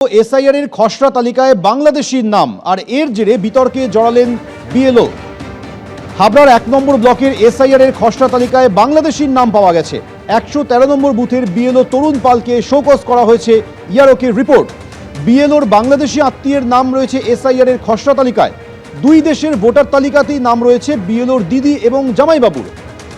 SIR এর খসড়া তালিকায় বাংলাদেশির নাম, আর এর জেরে বিতর্কে জড়ালেন বিএলও। হাবড়ার 1 নম্বর ব্লকের এসআইআর এর খসড়া তালিকায় বাংলাদেশির নাম পাওয়া গেছে। 113 নম্বর বুথের বিএলও তরুণ পালকে শোকজ করা হয়েছে ইয়ারকের রিপোর্ট। বিএলওর বাংলাদেশি আত্মীয়ের নাম রয়েছে এসআইআর এর খসড়া তালিকায়। দুই দেশের ভোটার তালিকাতেই নাম রয়েছে বিএলওর দিদি এবং জামাইবাবুর।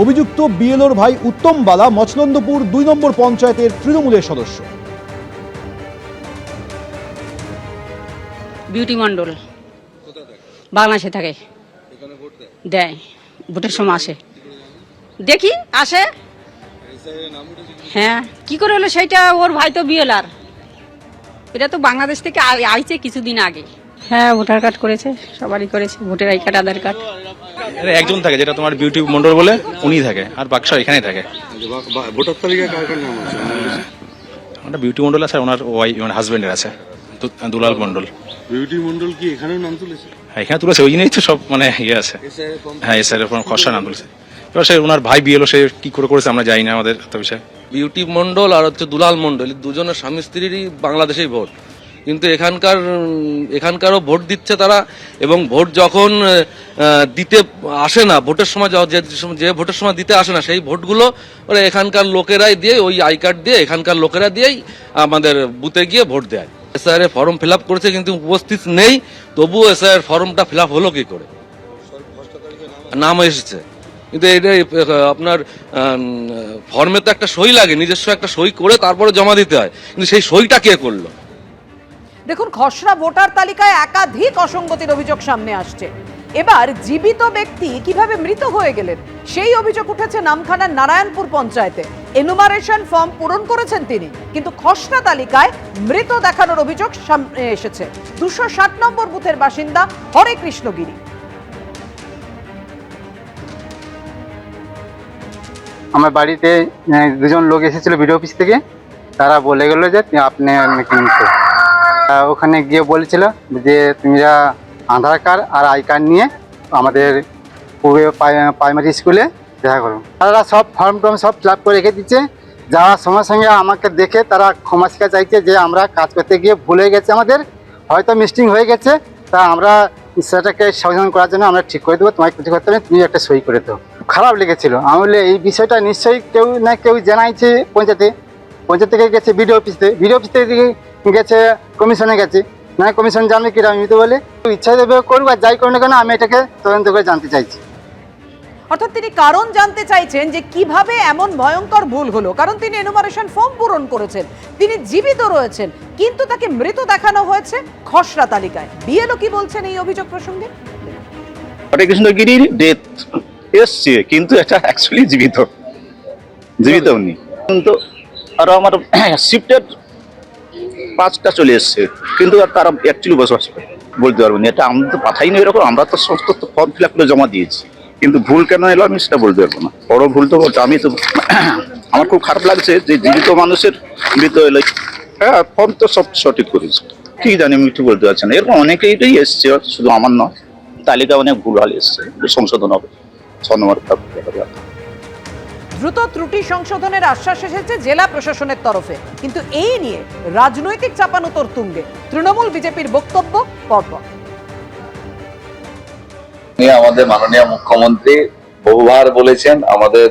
অভিযুক্ত বিএলওর ভাই উত্তম বালা মচনন্দপুর 2 নম্বর পঞ্চায়েতের তৃণমূলের সদস্য। বিউটি মন্ডল বাংলাদেশে থাকে, দেয় ভোটের সময় আসে, দেখি আসে। হ্যাঁ, কি করে হলো সেইটা? ওর ভাই তো বিএলআর, এটা তো বাংলাদেশ থেকে আইছে কিছুদিন আগে। হ্যাঁ, ভোটার কার্ড করেছে, সবারই করেছে, voter I card, Aadhaar card. একজন থাকে, যেটা তোমার বিউটি মন্ডল বলে, উনি থাকে, আর বাকি সব এখানেই থাকে। ভোটার তালিকায় কার কার নাম আছে? ওটা বিউটি মন্ডল আছে, ওনার ওয়াইফ মানে হাজবেন্ডের আছে দুলাল মন্ডল। বিউটি মন্ডল কি এখানেও নাম তুলেছে? হ্যাঁ, এখানে তুলেছে, ওই জন্যই তো সব মানে ইয়ে আছে। হ্যাঁ, এসআইআর এর খসড়া নাম তুলেছে। এবার সে ওনার ভাই বিএলও, সে কি করে করেছে আমরা জানি না, আমাদের এত বিষয়। বিউটি মন্ডল আর হচ্ছে দুলাল মন্ডল, দুজনের স্বামী স্ত্রীরই বাংলাদেশেই ভোট, কিন্তু এখানকারও ভোট দিচ্ছে তারা। এবং ভোট যখন দিতে আসে না, ভোটের সময় যে ভোটের সময় দিতে আসে না, সেই ভোটগুলো ওরা এখানকার লোকেরাই দিয়ে, ওই আই কার্ড দিয়ে এখানকার লোকেরা দিয়েই আমাদের বুথে গিয়ে ভোট দেয়। এসআইআর এর ফর্ম ফিল আপ করেছে, কিন্তু উপস্থিত নেই, তবুও এসআইআর ফর্মটা ফিল আপ হলো কি করে? নাম এসেছে, কিন্তু এটা আপনার ফর্মে তো একটা সই লাগে, নিজস্ব একটা সই করে তারপরে জমা দিতে হয়, কিন্তু সেই সইটা কে করলো? দেখুন, খসড়া ভোটার তালিকায় একাধিক অসঙ্গতির অভিযোগ সামনে আসছে। এবার জীবিত ব্যক্তি কিভাবে মৃত হয়ে গেলেন সেই অভিযোগ উঠেছে নামখানার নারায়ণপুর পঞ্চায়েতে। এনুমারেশন ফর্ম পূরণ করেছেন তিনি, কিন্তু খসড়া তালিকায় মৃত দেখানোর অভিযোগ সামনে এসেছে। 260 নম্বর বুথের বাসিন্দা হরে কৃষ্ণ গিরি। আমার বাড়িতে দুজন লোক এসেছিল বিডিও অফিস থেকে, তারা বলে গেল যে আপনি ওখানে গিয়ে বলেছিল যে তুমি আধার কার্ড আর আই কার্ড নিয়ে আমাদের পূর্বে প্রাইমারি স্কুলে দেখা করো। তারা সব ফর্ম টর্ম সব ফিল আপ করে রেখে দিচ্ছে। যাওয়ার সঙ্গে সঙ্গে আমাকে দেখে তারা ক্ষমা শিক্ষা চাইছে যে আমরা কাজ করতে গিয়ে ভুলে গেছে, আমাদের হয়তো মিস্টিং হয়ে গেছে, তা আমরা সেটাকে সমাধান করার জন্য আমরা ঠিক করে দেবো, তোমায় কিছু করতে হবে, তুমি একটা সই করে দাও। খারাপ লেগেছিল। আমি বলে এই বিষয়টা নিশ্চয়ই কেউ না কেউ জানাইছে পঞ্চায়েত থেকে গেছে বিডিও অফিস থেকে গেছে কমিশনে গেছে, না কমিশন জানবে কিনা? আমি তো বলে ইচ্ছা দেবে করবো, আর যাই করুন না কেন আমি এটাকে তদন্ত করে জানতে চাইছি। অর্থাৎ তিনি কারণ জানতে চাইছেন যে কিভাবে এমন ভয়ঙ্কর ভুল হলো, কারণ তিনি এনুমারেশন ফর্ম পূরণ করেছেন, তিনি জীবিত রয়েছেন, কিন্তু তাকে মৃত দেখানো হয়েছে খসড়া তালিকায়। বিএলও কি বলছেন এই অভিযোগ প্রসঙ্গে? হরে কৃষ্ণগিরির ডেথ এসছে, কিন্তু এটা অ্যাকচুয়ালি জীবিত উনি, কিন্তু আরো আমার শিফটের 5টা চলে এসছে, কিন্তু আর তারা অ্যাকচুয়ালি বসবাস করে বলতে পারবো না। এটা আমাদের তো পাঠাই না এরকম, আমরা তো সমস্ত ফর্ম ফিল আপ করে জমা দিয়েছি, কিন্তু ভুল কেন এলো আমি সেটা বলতে পারবো না। বড় ভুল তো বলতে আমি তো আমার খুব খারাপ লাগছে যে জীবিত মানুষের মৃত এলো। হ্যাঁ, ফর্ম তো সব সঠিক করেছে, কি জানি আমি একটু বলতে পারছি না। এরকম অনেকেই এসছে, শুধু আমার নয়, তালিকা অনেক ভুলভাল এসছে, সংশোধন হবে 6 নম্বর। দ্রুত ত্রুটি সংশোধনের আশ্বাস এসেছে জেলা প্রশাসনের তরফে, কিন্তু এই নিয়ে রাজনৈতিক চাপানোতর তুঙ্গে। তৃণমূল বিজেপির বক্তব্য পরপর। আমাদের মাননীয় মুখ্যমন্ত্রী বহুবার বলেছেন, আমাদের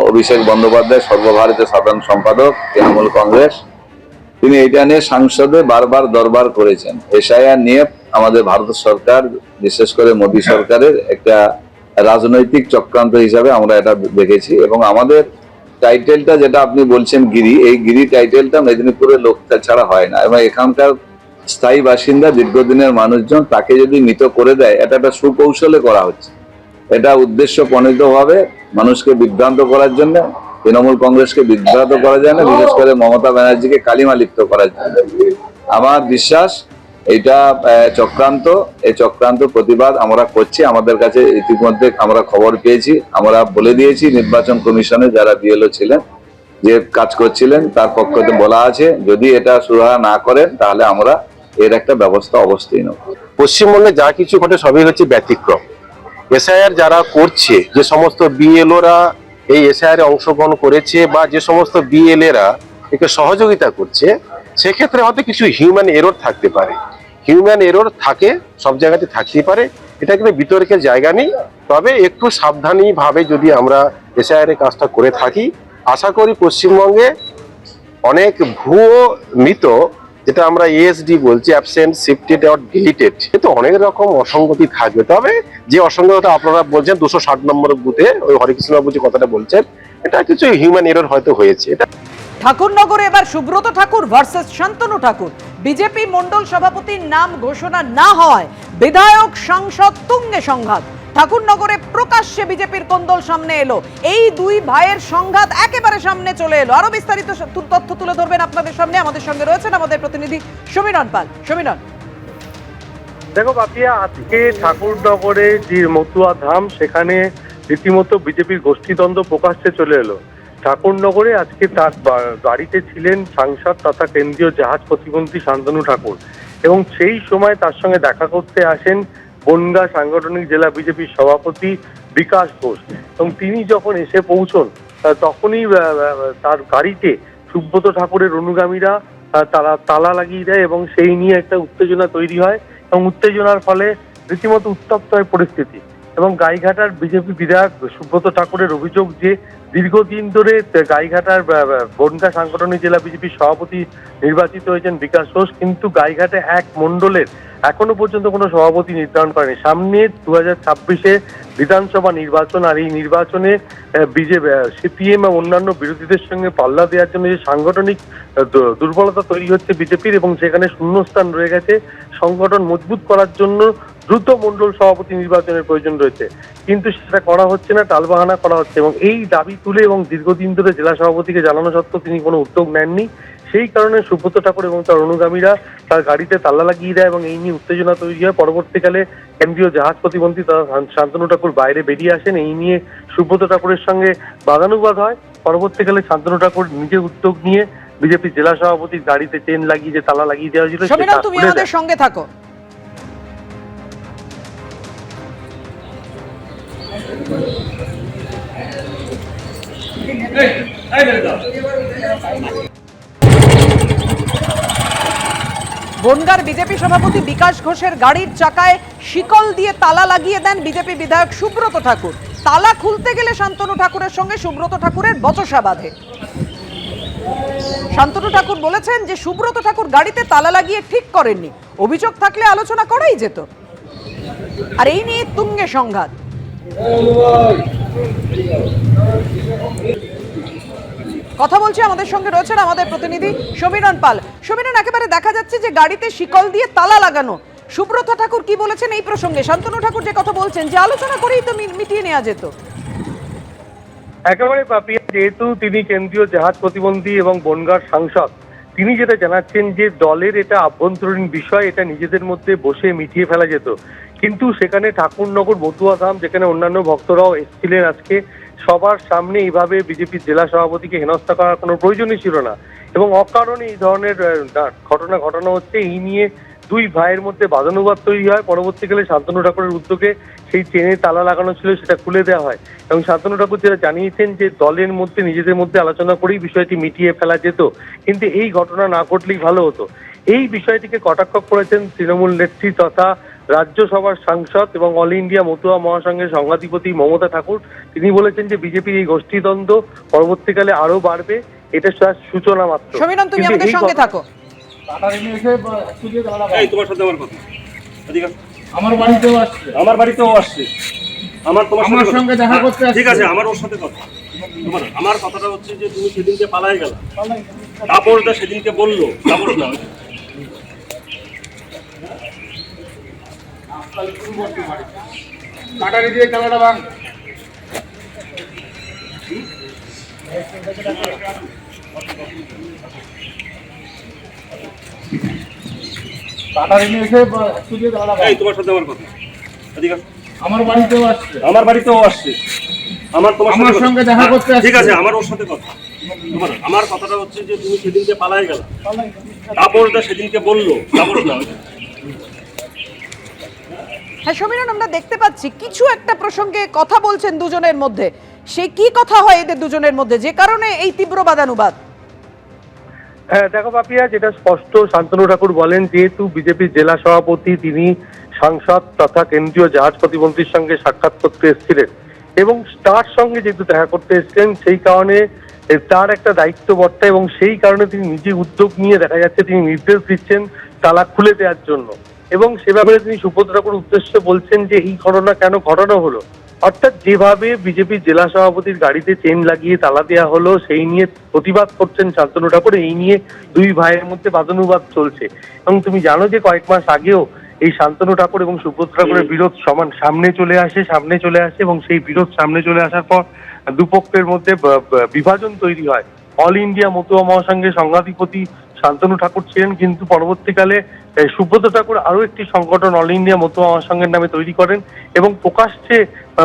অভিষেক বন্দ্যোপাধ্যায় সর্বভারতীয় সাধারণ সম্পাদক তৃণমূল কংগ্রেস, তিনি এটা নিয়ে সংসদে বারবার দরবার করেছেন। এসআইআর নিয়ে আমাদের ভারত সরকার, বিশেষ করে মোদী সরকারের একটা রাজনৈতিক চক্রান্ত হিসাবে আমরা এটা দেখেছি। এবং আমাদের টাইটেলটা যেটা আপনি বলছেন গিরি, এই গিরি টাইটেলটা মেদিনীপুরের লোক ছাড়া হয় না, এবং এখানকার স্থায়ী বাসিন্দা দীর্ঘদিনের মানুষজন, তাকে যদি মৃত করে দেয়, এটা একটা সুকৌশলে করা হচ্ছে। এটা উদ্দেশ্য প্রণীতভাবে মানুষকে বিভ্রান্ত করার জন্য, তৃণমূল কংগ্রেসকে বিভ্রান্ত করা যায় না, বিশেষ করে মমতা ব্যানার্জিকে কালিমা লিপ্ত করার জন্য। আমার বিশ্বাস এটা চক্রান্ত, এই চক্রান্ত প্রতিবাদ আমরা করছি। আমাদের কাছে ইতিমধ্যে আমরা খবর পেয়েছি, আমরা বলে দিয়েছি নির্বাচন কমিশনে যারা বিএলও ছিলেন, যে কাজ করছিলেন, তার পক্ষ থেকে বলা আছে যদি এটা সুরাহা না করেন তাহলে আমরা এর একটা ব্যবস্থা অবশ্যই নেব। পশ্চিমবঙ্গে যা কিছু ঘটে সবই হচ্ছে ব্যতিক্রম। এসআইআর যারা করছে, যে সমস্ত বিএলওরা এই এসআইআর অংশগ্রহণ করেছে, বা যে সমস্ত বিএলএরা একে সহযোগিতা করছে, সেক্ষেত্রে হয়তো কিছু হিউম্যান এরর থাকতে পারে। হিউম্যান এরর থাকে, সব জায়গাতে থাকতেই পারে, এটা কিন্তু বিতর্কের জায়গা নেই। তবে একটু সাবধানী ভাবে যদি আমরা এসআইআর এর কাজটা করে থাকি, আশা করি পশ্চিমবঙ্গে অনেক ভুয়ো মৃত, যেটা আমরা এএসডি বলছি, অ্যাবসেন্ট, শিফটেড অর ডিলিটেড, তো অনেক রকম অসঙ্গতি থাকবে। তবে যে অসঙ্গতিটা আপনারা বলছেন 260 নম্বর বুথে ওই হরেকৃষ্ণবাবু যে কথাটা বলছেন, এটা কিছু হিউম্যান এরর হয়তো হয়েছে। এটা ঠাকুরনগরে এবার সুব্রত ঠাকুর ভার্সেস শান্তনু ঠাকুর। বিজেপি মন্ডল সভাপতির নাম ঘোষণা না হয় বিধায়ক সাংসদ তুঙ্গে সংঘাত। ঠাকুরনগরে প্রকাশ্যে বিজেপির কোন্দল সামনে এলো, এই দুই ভাইয়ের সংঘাত একেবারে সামনে চলে এলো। আরো বিস্তারিত তথ্য তুলে ধরবেন আপনাদের সামনে, আমাদের সঙ্গে রয়েছেন আমাদের প্রতিনিধি সমীরণ পাল। সমীরণ, দেখো বাপিয়া, আজকে ঠাকুরনগরে যে মতুয়া ধাম, সেখানে রীতিমতো বিজেপির গোষ্ঠীদ্বন্দ্ব প্রকাশ্যে চলে এলো। ঠাকুরনগরে আজকে তার গাড়িতে ছিলেন সাংসদ তথা কেন্দ্রীয় জাহাজ প্রতিমন্ত্রী শান্তনু ঠাকুর, এবং সেই সময় তার সঙ্গে দেখা করতে আসেন বনগাঁ সাংগঠনিক জেলা বিজেপির সভাপতি বিকাশ ঘোষ। এবং তিনি যখন এসে পৌঁছন, তখনই তার গাড়িতে সুব্রত ঠাকুরের অনুগামীরা তারা তালা লাগিয়ে দেয়, এবং সেই নিয়ে একটা উত্তেজনা তৈরি হয়, এবং উত্তেজনার ফলে রীতিমতো উত্তপ্ত হয় পরিস্থিতি। এবং গাইঘাটার বিজেপি বিধায়ক সুব্রত ঠাকুরের অভিযোগ যে দীর্ঘদিন ধরে গাইঘাটার বনগাঁ সাংগঠনিক জেলা বিজেপির সভাপতি নির্বাচিত হয়েছেন বিকাশ ঘোষ, কিন্তু গাইঘাটে এক মণ্ডলের এখনো পর্যন্ত কোনো সভাপতি নির্ধারণ করেনি। সামনে 2026-এ বিধানসভা নির্বাচন, আর এই নির্বাচনে বিজেপি, সিপিএম এবং অন্যান্য বিরোধীদের সঙ্গে পাল্লা দেওয়ার জন্য যে সাংগঠনিক দুর্বলতা তৈরি হচ্ছে বিজেপির, এবং সেখানে শূন্যস্থান রয়ে গেছে, সংগঠন মজবুত করার জন্য দ্রুত মণ্ডল সভাপতি নির্বাচনের প্রয়োজন রয়েছে, কিন্তু সেটা করা হচ্ছে না, টালবাহানা করা হচ্ছে। এবং এই দাবি তুলে এবং দীর্ঘদিন ধরে জেলা সভাপতিকে জানানো সত্ত্বেও তিনি কোনো উদ্যোগ নেননি। সেই কারণে সুব্রত ঠাকুর এবং তার অনুগামীরা তার গাড়িতে তালা লাগিয়ে দেয়, এবং এই নিয়ে উত্তেজনা তৈরি হয়। পরবর্তীকালে কেন্দ্রীয় জাহাজ প্রতিমন্ত্রী তথা শান্তনু ঠাকুর বাইরে বেরিয়ে আসেন, এই নিয়ে সুব্রত ঠাকুরের সঙ্গে বাদানুবাদ হয়। পরবর্তীকালে শান্তনু ঠাকুর নিজে উদ্যোগ নিয়ে বিজেপি জেলা সভাপতির গাড়িতে চেন লাগিয়ে যে তালা লাগিয়ে দেওয়া হয়েছিল, তুমি আমাদের সঙ্গে থাকো। বনগাঁর বিজেপি সভাপতি বিকাশ ঘোষের গাড়ির চাকায় শিকল দিয়ে তালা লাগিয়ে দেন বিজেপি বিধায়ক সুব্রত ঠাকুর। তালা খুলতে গেলে শান্তনু ঠাকুরের সঙ্গে সুব্রত ঠাকুরের বচসা বাঁধে। শান্তনু ঠাকুর বলেছেন যে সুব্রত ঠাকুর গাড়িতে তালা লাগিয়ে ঠিক করেননি, অভিযোগ থাকলে আলোচনা করাই যেত। আর এই নিয়ে তুঙ্গে সংঘাত। কথা বলছি, আমাদের সঙ্গে রয়েছেন আমাদের প্রতিনিধি সমীরণ পাল। সমীরণ, একেবারে দেখা যাচ্ছে যে গাড়িতে শিকল দিয়ে তালা লাগানো। সুব্রত ঠাকুর কি বলেছেন এই প্রসঙ্গে? শান্তনু ঠাকুর যে কথা বলছেন যে আলোচনা করেই তো মিটিয়ে নেওয়া যেত। একেবারে পাপিয়া, যেহেতু তিনি কেন্দ্রীয় জাহাজ প্রতিমন্ত্রী এবং বনগাঁর সাংসদ, তিনি যেটা জানাচ্ছেন যে দলের এটা আভ্যন্তরীণ বিষয়, এটা নিজেদের মধ্যে বসে মিটিয়ে ফেলা যেত। কিন্তু সেখানে ঠাকুরনগর মতুয়া ধাম, যেখানে অন্যান্য ভক্তরাও এসেছিলেন আজকে, সবার সামনে এইভাবে বিজেপির জেলা সভাপতিকে হেনস্থা করার কোনো প্রয়োজনই ছিল না, এবং অকারণে এই ধরনের ঘটনা ঘটানো হচ্ছে। এই নিয়ে দুই ভাইয়ের মধ্যে বাদানুবাদ তৈরি হয়। পরবর্তীকালে শান্তনু ঠাকুরের উদ্যোগে সেই চেনে তালা লাগানো ছিল, সেটা খুলে দেওয়া হয়, এবং শান্তনু ঠাকুর যেটা জানিয়েছেন যে দলের মধ্যে নিজেদের মধ্যে আলোচনা করেই বিষয়টি মিটিয়ে ফেলা যেত, কিন্তু এই ঘটনা না ঘটলেই ভালো হতো। এই বিষয়টিকে কটাক্ষ করেছেন তৃণমূল নেত্রী তথা রাজ্যসভার সাংসদ এবং অল ইন্ডিয়া মতুয়া মহাসংঘের সংঘাধিপতি মমতা ঠাকুর। তিনি বলেছেন যে বিজেপির এই গোষ্ঠীদ্বন্দ্ব পরবর্তীকালে আরো বাড়বে, এটা সূচনা মাত্র। সমীরণ, তুমি আমাদের সঙ্গে থাকো। তোমার সাথে আমার কথা, আমার বাড়িতেও আসছে, আমার সঙ্গে দেখা করতে আসছে। ঠিক আছে, আমার ওর সাথে কথা। আমার কথাটা হচ্ছে যে তুমি সেদিনকে পালাই গেল, তাপসদা সেদিনকে বললো, তাপস না কাটারি দিয়ে খেলাটা ভাঙ। তোমার সাথে আমার কথা, আমার বাড়িতেও আসছে, আমার সঙ্গে দেখা করতে আসছে। ঠিক আছে, আমার ওর সাথে কথা। আমার কথাটা হচ্ছে যে তুমি সেদিনকে পালাই গেল, তাপসদা সেদিনকে বললো, তাপস না। হ্যাঁ সমীরণ, আমরা দেখতে পাচ্ছি কিছু একটা প্রসঙ্গে কথা বলছেন দুজনের মধ্যে। সে কি কথা হয় এদের দুজনের মধ্যে যে কারণে এই তীব্র বাদানুবাদ? হ্যাঁ দেখো পাপিয়া, যেটা স্পষ্ট শান্তনু ঠাকুর বলেন, যেহেতু বিজেপির জেলা সভাপতি তিনি সাংসদ তথা কেন্দ্রীয় জাহাজ প্রতিমন্ত্রীর সঙ্গে সাক্ষাৎ করতে এসেছিলেন এবং তার সঙ্গে যেহেতু দেখা করতে এসেছিলেন সেই কারণে তার একটা দায়িত্ব বর্তায় এবং সেই কারণে তিনি নিজে উদ্যোগ নিয়ে দেখা যাচ্ছে তিনি নির্দেশ দিচ্ছেন তালা খুলে দেওয়ার জন্য এবং সে ব্যাপারে তিনি সুব্রত ঠাকুর উদ্দেশ্যে বলছেন যে এই ঘটনা কেন ঘটানো হলো, অর্থাৎ যেভাবে বিজেপির জেলা সভাপতির গাড়িতে চেন লাগিয়ে তালা দেওয়া হলো সেই নিয়ে প্রতিবাদ করছেন শান্তনু ঠাকুর। এই নিয়ে দুই ভাইয়ের মধ্যে বাদানুবাদ চলছে এবং তুমি জানো যে কয়েক মাস আগেও এই শান্তনু ঠাকুর এবং সুব্রত ঠাকুরের বিরোধ সামনে চলে আসে এবং সেই বিরোধ সামনে চলে আসার পর দুপক্ষের মধ্যে বিভাজন তৈরি হয়। অল ইন্ডিয়া মতুয়া মহাসংঘের সংঘাধিপতি শান্তনু ঠাকুর ছিলেন, কিন্তু পরবর্তীকালে সুব্রত ঠাকুর আরো একটি সংগঠন অল ইন্ডিয়া মতুয়া মহাসংঘের নামে তৈরি করেন এবং প্রকাশ্যে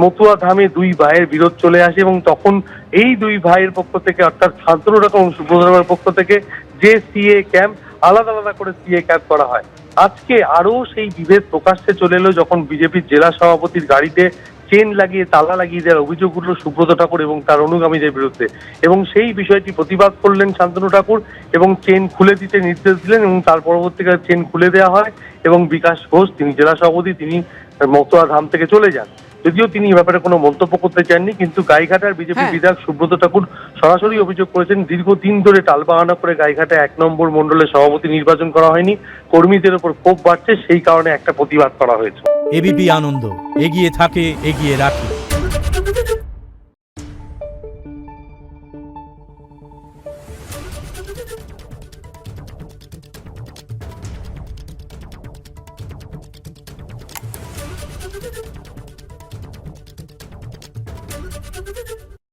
মতুয়া ধামে দুই ভাইয়ের বিরোধ চলে আসে এবং তখন এই দুই ভাইয়ের পক্ষ থেকে অর্থাৎ শান্তনু ঠাকুর এবং সুব্রত ঠাকুরের পক্ষ থেকে যে সিএ ক্যাম্প আলাদা আলাদা করে সিএ ক্যাম্প করা হয়। আজকে আরো সেই বিভেদ প্রকাশ্যে চলে এলো যখন বিজেপির জেলা সভাপতির গাড়িতে চেন লাগিয়ে তালা লাগিয়ে দেওয়ার অভিযোগ উঠল সুব্রত ঠাকুর এবং তার অনুগামীদের বিরুদ্ধে এবং সেই বিষয়টি প্রতিবাদ করলেন শান্তনু ঠাকুর এবং চেন খুলে দিতে নির্দেশ দিলেন এবং তার পরবর্তীকালে চেন খুলে দেওয়া হয় এবং বিকাশ ঘোষ তিনি জেলা সভাপতি তিনি মতুয়া ধাম থেকে চলে যান। যদিও তিনি এ ব্যাপারে কোনো মন্তব্য করতে চাননি, কিন্তু গাইঘাটার বিজেপি বিধায়ক সুব্রত ঠাকুর সরাসরি অভিযোগ করেছেন দীর্ঘদিন ধরে টালবাহানা করে গাইঘাটা 1 নম্বর মণ্ডলের সভাপতি নির্বাচন করা হয়নি, কর্মীদের উপর ক্ষোভ বাড়ছে, সেই কারণে একটা প্রতিবাদ করা হয়েছে। এবিপি আনন্দ, এগিয়ে থাকে, এগিয়ে রাখে।